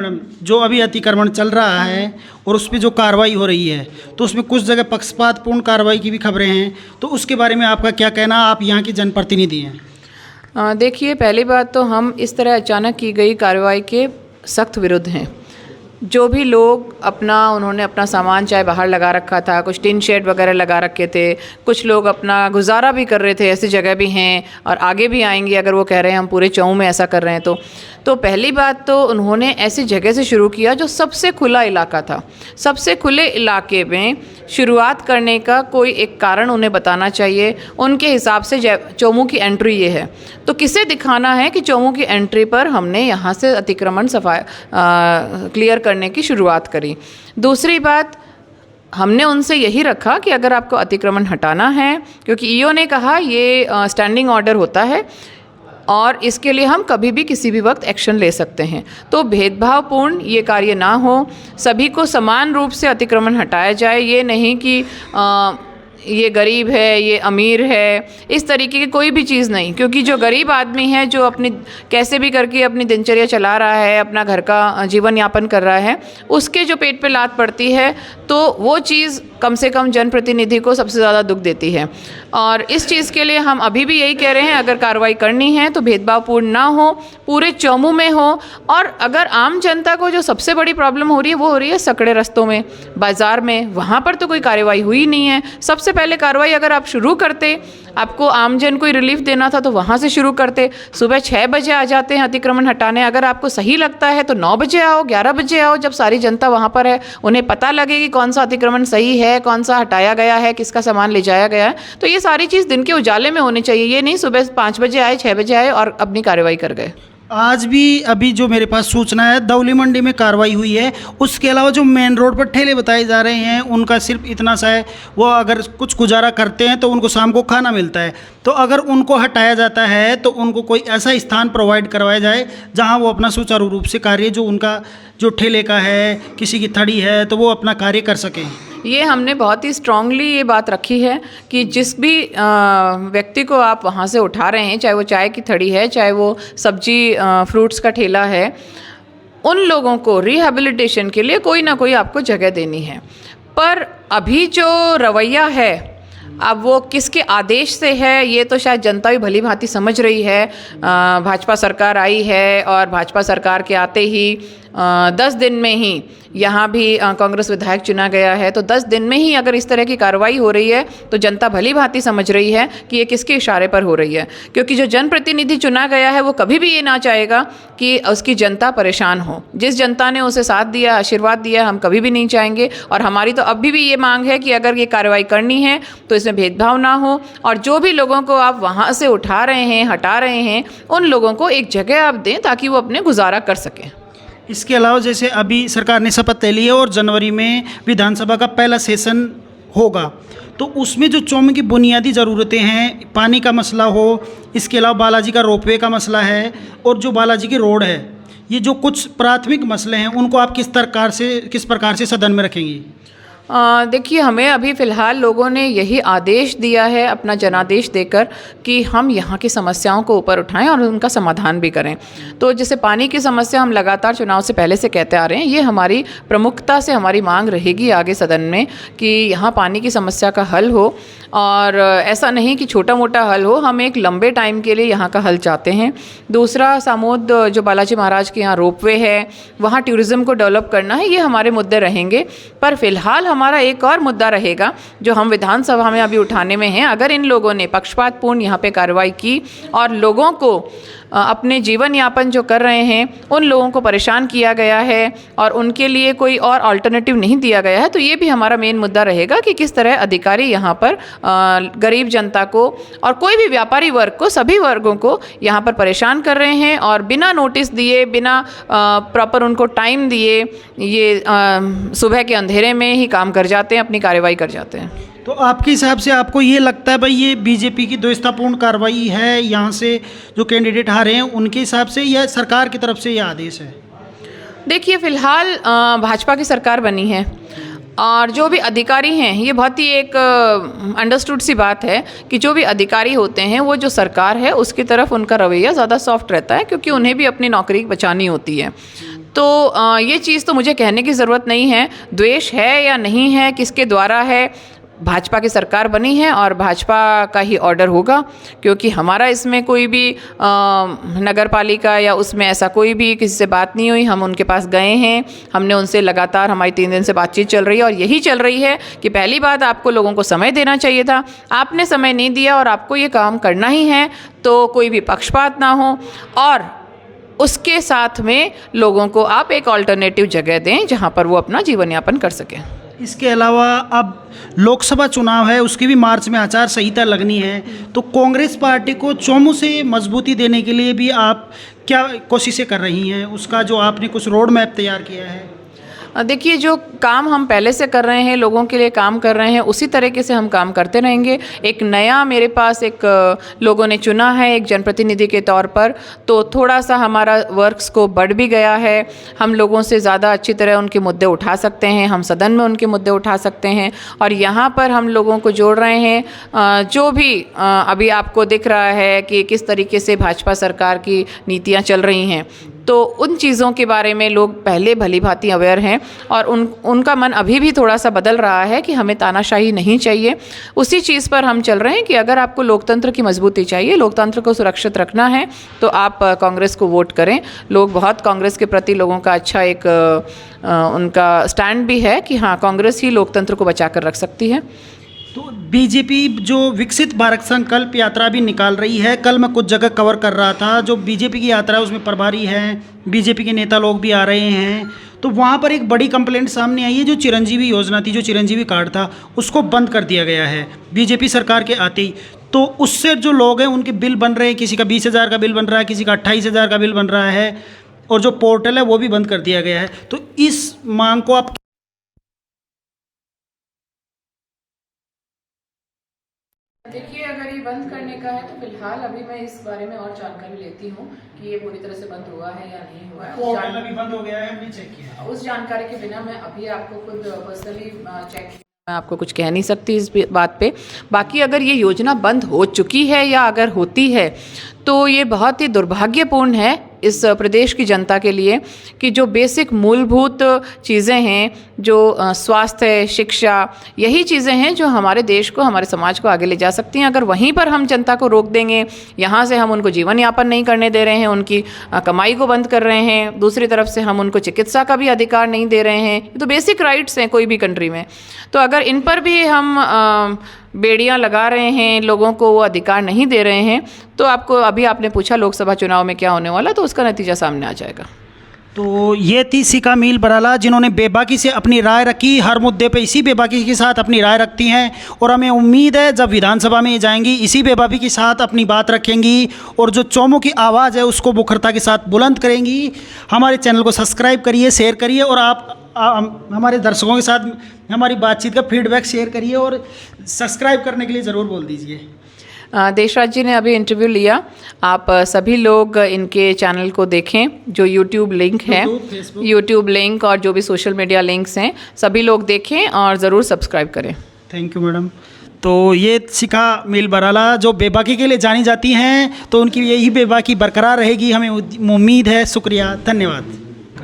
Madam, जो अभी अतिक्रमण चल रहा है और उस पे जो कार्रवाई हो रही है, तो उसमें कुछ जगह पक्षपातपूर्ण कार्रवाई की भी खबरें हैं, तो उसके बारे में आपका क्या कहना? आप यहाँ के जनप्रतिनिधि हैं। देखिए, पहली बात तो हम इस तरह अचानक की गई कार्रवाई के सख्त विरुद्ध हैं। जो भी लोग उन्होंने अपना सामान चाहे बाहर लगा रखा था, कुछ टिन शेड वगैरह लगा रखे थे, कुछ लोग अपना गुजारा भी कर रहे थे, ऐसी जगह भी हैं और आगे भी आएंगे अगर वो कह रहे हैं हम पूरे चौं में ऐसा कर रहे हैं तो पहली बात तो उन्होंने ऐसी जगह से शुरू किया जो सबसे खुला इलाका था। सबसे खुले इलाके में शुरुआत करने का कोई एक कारण उन्हें बताना चाहिए। उनके हिसाब से चौमू की एंट्री ये है, तो किसे दिखाना है कि चौमू की एंट्री पर हमने यहाँ से अतिक्रमण क्लियर करने की शुरुआत करी। दूसरी बात, हमने उनसे यही रखा कि अगर आपको अतिक्रमण हटाना है, क्योंकि ईओ ने कहा ये स्टैंडिंग ऑर्डर होता है और इसके लिए हम कभी भी किसी भी वक्त एक्शन ले सकते हैं, तो भेदभावपूर्ण ये कार्य ना हो, सभी को समान रूप से अतिक्रमण हटाया जाए। ये नहीं कि ये गरीब है, ये अमीर है, इस तरीके की कोई भी चीज़ नहीं। क्योंकि जो गरीब आदमी है, जो अपनी कैसे भी करके अपनी दिनचर्या चला रहा है, अपना घर का जीवन यापन कर रहा है, उसके जो पेट पे लात पड़ती है, तो वो चीज़ कम से कम जनप्रतिनिधि को सबसे ज़्यादा दुख देती है। और इस चीज़ के लिए हम अभी भी यही कह रहे हैं, अगर कार्रवाई करनी है तो भेदभावपूर्ण ना हो, पूरे चौमू में हो। और अगर आम जनता को जो सबसे बड़ी प्रॉब्लम हो रही है वो हो रही है सकड़े रस्तों में, बाज़ार में, वहाँ पर तो कोई कार्रवाई हुई नहीं है। सबसे पहले कार्रवाई अगर आप शुरू करते, आपको आमजन को रिलीफ देना था तो वहाँ से शुरू करते। सुबह 6 बजे आ जाते हैं अतिक्रमण हटाने, अगर आपको सही लगता है तो 9 बजे आओ, 11 बजे आओ, जब सारी जनता वहाँ पर है, उन्हें पता लगे कि कौन सा अतिक्रमण सही है, कौन सा हटाया गया है, किसका सामान ले जाया गया है। तो ये सारी चीज़ दिन के उजाले में होनी चाहिए। ये नहीं सुबह 5 बजे आए, 6 बजे आए और अपनी कार्रवाई कर गए। आज भी अभी जो मेरे पास सूचना है, दौली मंडी में कार्रवाई हुई है। उसके अलावा जो मेन रोड पर ठेले बताए जा रहे हैं, उनका सिर्फ इतना सा है, वो अगर कुछ गुजारा करते हैं तो उनको शाम को खाना मिलता है। तो अगर उनको हटाया जाता है तो उनको कोई ऐसा स्थान प्रोवाइड करवाया जाए जहां वो अपना सुचारू रूप से कार्य, जो उनका जो ठेले का है, किसी की थड़ी है, तो वो अपना कार्य कर सकें। ये हमने बहुत ही स्ट्रांगली ये बात रखी है कि जिस भी व्यक्ति को आप वहाँ से उठा रहे हैं, चाहे वो चाय की थड़ी है, चाहे वो सब्जी फ्रूट्स का ठेला है, उन लोगों को रिहैबिलिटेशन के लिए कोई ना कोई आपको जगह देनी है। पर अभी जो रवैया है, अब वो किसके आदेश से है ये तो शायद जनता भी भली भांति समझ रही है। भाजपा सरकार आई है और भाजपा सरकार के आते ही 10 दिन में ही यहाँ भी कांग्रेस विधायक चुना गया है, तो 10 दिन में ही अगर इस तरह की कार्रवाई हो रही है तो जनता भली भांति समझ रही है कि ये किसके इशारे पर हो रही है। क्योंकि जो जनप्रतिनिधि चुना गया है वो कभी भी ये ना चाहेगा कि उसकी जनता परेशान हो। जिस जनता ने उसे साथ दिया, आशीर्वाद दिया, हम कभी भी नहीं चाहेंगे। और हमारी तो अभी भी ये मांग है कि अगर ये कार्रवाई करनी है तो इसमें भेदभाव ना हो, और जो भी लोगों को आप वहाँ से उठा रहे हैं, हटा रहे हैं, उन लोगों को एक जगह आप दें ताकि वो अपने गुजारा कर सकें। इसके अलावा जैसे अभी सरकार ने शपथ ले ली है और जनवरी में विधानसभा का पहला सेशन होगा, तो उसमें जो चौमू की बुनियादी ज़रूरतें हैं, पानी का मसला हो, इसके अलावा बालाजी का रोपवे का मसला है और जो बालाजी की रोड है, ये जो कुछ प्राथमिक मसले हैं, उनको आप किस प्रकार से सदन में रखेंगी? देखिए, हमें अभी फ़िलहाल लोगों ने यही आदेश दिया है, अपना जनादेश देकर, कि हम यहाँ की समस्याओं को ऊपर उठाएं और उनका समाधान भी करें। तो जैसे पानी की समस्या हम लगातार चुनाव से पहले से कहते आ रहे हैं, ये हमारी प्रमुखता से हमारी मांग रहेगी आगे सदन में कि यहाँ पानी की समस्या का हल हो। और ऐसा नहीं कि छोटा मोटा हल हो, हम एक लंबे टाइम के लिए यहाँ का हल चाहते हैं। दूसरा, सामोद जो बालाजी महाराज के यहाँ रोपवे है, वहाँ टूरिज़्म को डेवलप करना है, ये हमारे मुद्दे रहेंगे। पर फिलहाल हमारा एक और मुद्दा रहेगा जो हम विधानसभा में अभी उठाने में हैं। अगर इन लोगों ने पक्षपातपूर्ण यहाँ पे कार्रवाई की और लोगों को अपने जीवन यापन जो कर रहे हैं उन लोगों को परेशान किया गया है और उनके लिए कोई और अल्टरनेटिव नहीं दिया गया है, तो ये भी हमारा मेन मुद्दा रहेगा कि किस तरह अधिकारी यहाँ पर गरीब जनता को और कोई भी व्यापारी वर्ग को, सभी वर्गों को यहाँ पर परेशान कर रहे हैं और बिना नोटिस दिए, बिना प्रॉपर उनको टाइम दिए, ये सुबह के अंधेरे में ही काम कर जाते हैं, अपनी कार्रवाई कर जाते हैं। तो आपके हिसाब से आपको ये लगता है भाई ये बीजेपी की दोस्तापूर्ण कार्रवाई है, यहाँ से जो कैंडिडेट हारे हैं उनके हिसाब से, या सरकार की तरफ से ये आदेश है? देखिए, फ़िलहाल भाजपा की सरकार बनी है और जो भी अधिकारी हैं, ये बहुत ही एक अंडरस्टूड सी बात है कि जो भी अधिकारी होते हैं वो जो सरकार है उसकी तरफ उनका रवैया ज़्यादा सॉफ्ट रहता है, क्योंकि उन्हें भी अपनी नौकरी बचानी होती है। तो ये चीज़ तो मुझे कहने की ज़रूरत नहीं है, द्वेष है या नहीं है, किसके द्वारा है। भाजपा की सरकार बनी है और भाजपा का ही ऑर्डर होगा, क्योंकि हमारा इसमें कोई भी नगर पालिका या उसमें ऐसा कोई भी किसी से बात नहीं हुई। हम उनके पास गए हैं, हमने उनसे लगातार, हमारी 3 दिन से बातचीत चल रही है और यही चल रही है कि पहली बात आपको लोगों को समय देना चाहिए था, आपने समय नहीं दिया और आपको ये काम करना ही है तो कोई भी पक्षपात ना हो और उसके साथ में लोगों को आप एक ऑल्टरनेटिव जगह दें जहाँ पर वो अपना जीवन यापन कर सकें। इसके अलावा अब लोकसभा चुनाव है, उसकी भी मार्च में आचार संहिता लगनी है, तो कांग्रेस पार्टी को चौमुख से मजबूती देने के लिए भी आप क्या कोशिशें कर रही हैं? उसका जो आपने कुछ रोड मैप तैयार किया है? देखिए, जो काम हम पहले से कर रहे हैं, लोगों के लिए काम कर रहे हैं, उसी तरीके से हम काम करते रहेंगे। एक नया मेरे पास एक लोगों ने चुना है एक जनप्रतिनिधि के तौर पर, तो थोड़ा सा हमारा वर्क स्कोप बढ़ भी गया है। हम लोगों से ज़्यादा अच्छी तरह उनके मुद्दे उठा सकते हैं, हम सदन में उनके मुद्दे उठा सकते हैं और यहाँ पर हम लोगों को जोड़ रहे हैं। जो भी अभी आपको दिख रहा है कि किस तरीके से भाजपा सरकार की नीतियाँ चल रही हैं, तो उन चीज़ों के बारे में लोग पहले भली भांति अवेयर हैं और उनका मन अभी भी थोड़ा सा बदल रहा है कि हमें तानाशाही नहीं चाहिए। उसी चीज़ पर हम चल रहे हैं कि अगर आपको लोकतंत्र की मजबूती चाहिए, लोकतंत्र को सुरक्षित रखना है, तो आप कांग्रेस को वोट करें। लोग बहुत कांग्रेस के प्रति लोगों का अच्छा एक उनका स्टैंड भी है कि हाँ, कांग्रेस ही लोकतंत्र को बचा कर रख सकती है। तो बीजेपी जो विकसित भारत संकल्प यात्रा भी निकाल रही है, कल मैं कुछ जगह कवर कर रहा था, जो बीजेपी की यात्रा है उसमें प्रभारी हैं, बीजेपी के नेता लोग भी आ रहे हैं, तो वहाँ पर एक बड़ी कंप्लेंट सामने आई है। जो चिरंजीवी योजना थी, जो चिरंजीवी कार्ड था, उसको बंद कर दिया गया है बीजेपी सरकार के आते ही। तो उससे जो लोग हैं उनके बिल बन रहे हैं, किसी का 20,000 का बिल बन रहा है, किसी का 28,000 का बिल बन रहा है और जो पोर्टल है वो भी बंद कर दिया गया है। तो इस मांग को आप देखिए, अगर ये बंद करने का है तो फिलहाल अभी मैं इस बारे में और जानकारी लेती हूँ कि ये पूरी तरह से बंद हुआ है या नहीं हुआ है। पोर्टल अभी बंद हो गया है, हमने चेक किया। उस जानकारी के बिना मैं अभी आपको खुद पर्सनली चेक, मैं आपको कुछ कह नहीं सकती इस बात पे। बाकी अगर ये योजना बंद हो चुकी है या अगर होती है तो ये बहुत ही दुर्भाग्यपूर्ण है इस प्रदेश की जनता के लिए कि जो बेसिक मूलभूत चीज़ें हैं, जो स्वास्थ्य, शिक्षा, यही चीज़ें हैं जो हमारे देश को, हमारे समाज को आगे ले जा सकती हैं। अगर वहीं पर हम जनता को रोक देंगे, यहाँ से हम उनको जीवन यापन नहीं करने दे रहे हैं, उनकी कमाई को बंद कर रहे हैं, दूसरी तरफ से हम उनको चिकित्सा का भी अधिकार नहीं दे रहे हैं। ये तो बेसिक राइट्स हैं कोई भी कंट्री में। तो अगर इन पर भी हम बेड़ियां लगा रहे हैं, लोगों को वो अधिकार नहीं दे रहे हैं, तो आपको, अभी आपने पूछा लोकसभा चुनाव में क्या होने वाला, तो उसका नतीजा सामने आ जाएगा। तो ये थी शिखा मील बराला, जिन्होंने बेबाकी से अपनी राय रखी, हर मुद्दे पे इसी बेबाकी के साथ अपनी राय रखती हैं और हमें उम्मीद है जब विधानसभा में जाएंगी इसी बेबाकी के साथ अपनी बात रखेंगी और जो चौमुख की आवाज़ है उसको मुखरता के साथ बुलंद करेंगी। हमारे चैनल को सब्सक्राइब करिए, शेयर करिए और आप हमारे दर्शकों के साथ हमारी बातचीत का फीडबैक शेयर करिए और सब्सक्राइब करने के लिए ज़रूर बोल दीजिए। देशराज जी ने अभी इंटरव्यू लिया, आप सभी लोग इनके चैनल को देखें, जो यूट्यूब लिंक है, यूट्यूब लिंक और जो भी सोशल मीडिया लिंक्स हैं, सभी लोग देखें और ज़रूर सब्सक्राइब करें। Thank you madam. तो ये शिखा मील बराला जो बेबाकी के लिए जानी जाती हैं, तो उनकी यही बेबाकी बरकरार रहेगी, हमें उम्मीद है। शुक्रिया, धन्यवाद।